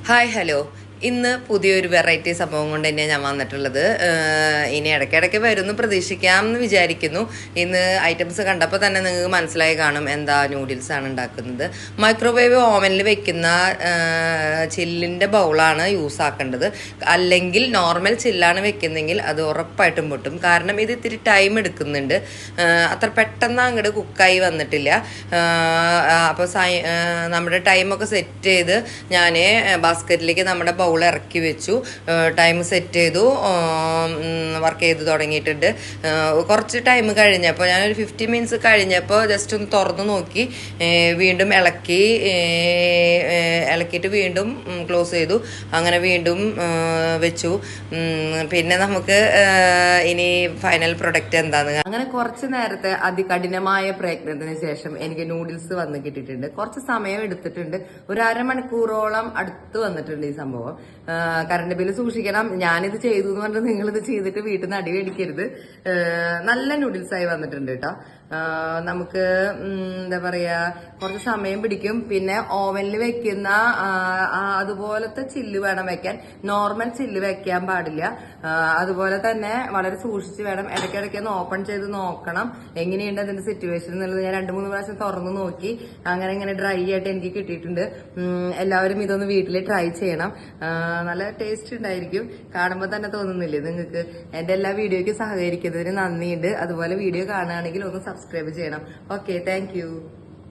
Hi hello ഇന്ന് പുതിയൊരു variety സംഭവം കൊണ്ട് തന്നെയാണ് ഞാൻ വന്നിട്ടുള്ളത്. ഇനി ഇടയ്ക്കിടയ്ക്ക് വരുമെന്ന് പ്രതീക്ഷിക്കാം എന്ന് വിചാരിക്കുന്നു. ഇന്ന് ഐറ്റംസ് കണ്ടപ്പോൾ തന്നെ നിങ്ങൾക്ക് മനസ്സിലായി കാണും എന്താ നൂഡിൽസാണ് ഉണ്ടാക്കുന്നത്. മൈക്രോവേവ് ഓവനിൽ വെക്കുന്ന ചില്ലിൻ്റെ ബൗളാണ് യൂസ് ആക്കേണ്ടത്. അല്ലെങ്കിൽ നോർമൽ ചില്ലാണ് വെക്കുന്നതെങ്കിൽ അത് ഉറപ്പായിട്ടും പൊട്ടും. കാരണം ഇത് ഇത്തിരി ടൈം എടുക്കുന്നുണ്ട്. അത്ര പെട്ടെന്ന് അങ്ങോട്ട് കുക്കായി വന്നിട്ടില്ല. അപ്പോൾ നമ്മുടെ ടൈമൊക്കെ സെറ്റ് ചെയ്ത് ഞാൻ ബാസ്ക്കറ്റിലേക്ക് നമ്മുടെ ബൗൾ ഇറക്കി വെച്ചു. ടൈം സെറ്റ് ചെയ്തു. വർക്ക് ചെയ്ത് തുടങ്ങിയിട്ടുണ്ട്. കുറച്ച് ടൈം കഴിഞ്ഞപ്പോൾ ഞാനൊരു 50 മിനിറ്റ്സ് കഴിഞ്ഞപ്പോൾ ജസ്റ്റ് ഒന്ന് തുറന്നു നോക്കി. വീണ്ടും ഇളക്കിയിട്ട് വീണ്ടും ക്ലോസ് ചെയ്തു. അങ്ങനെ വീണ്ടും വെച്ചു. പിന്നെ നമുക്ക് ഇനി ഫൈനൽ പ്രൊഡക്റ്റ് എന്താന്ന് അങ്ങനെ കുറച്ച് നേരത്തെ അതികഠിനമായ പ്രയത്നത്തിന് ശേഷം എനിക്ക് നൂഡിൽസ് വന്ന് കിട്ടിയിട്ടുണ്ട്. കുറച്ച് സമയം എടുത്തിട്ടുണ്ട്. ഒരു അരമണിക്കൂറോളം അടുത്ത് വന്നിട്ടുണ്ട് ഈ സംഭവം. കറണ്ട് ബില്ല് സൂക്ഷിക്കണം. ഞാനിത് ചെയ്തു എന്ന് പറഞ്ഞിട്ട് നിങ്ങളിത് ചെയ്തിട്ട് വീട്ടിൽ നിന്ന് അടി മേടിക്കരുത്. നല്ല നൂഡിൽസായി വന്നിട്ടുണ്ട് കേട്ടോ. നമുക്ക് എന്താ പറയാ, കുറച്ച് സമയം പിടിക്കും. പിന്നെ ഓവനിൽ വെക്കുന്ന അതുപോലത്തെ ചില്ല് വേണം വെക്കാൻ. നോർമൽ ചില്ല് വെക്കാൻ പാടില്ല. അതുപോലെ തന്നെ വളരെ സൂക്ഷിച്ച് വേണം. ഇടയ്ക്കിടയ്ക്ക് ഒന്ന് ഓപ്പൺ ചെയ്ത് നോക്കണം എങ്ങനെയുണ്ട് അതിന്റെ സിറ്റുവേഷൻ എന്നുള്ളത്. ഞാൻ 2-3 പ്രാവശ്യം തുറന്നു നോക്കി. അങ്ങനെ ഇങ്ങനെ ഡ്രൈ ആയിട്ട് എനിക്ക് കിട്ടിയിട്ടുണ്ട്. എല്ലാവരും ഇതൊന്ന് വീട്ടിൽ ട്രൈ ചെയ്യണം. നല്ല ടേസ്റ്റ് ഉണ്ടായിരിക്കും. കാണുമ്പോൾ തന്നെ തോന്നുന്നില്ലേ നിങ്ങൾക്ക്? എന്റെ എല്ലാ വീഡിയോയ്ക്കും സഹകരിക്കുന്നതിന് നന്ദിയുണ്ട്. അതുപോലെ വീഡിയോ കാണുകയാണെങ്കിൽ ഒന്ന് സബ്സ്ക്രൈബ് ചെയ്യണം. Okay, thank you.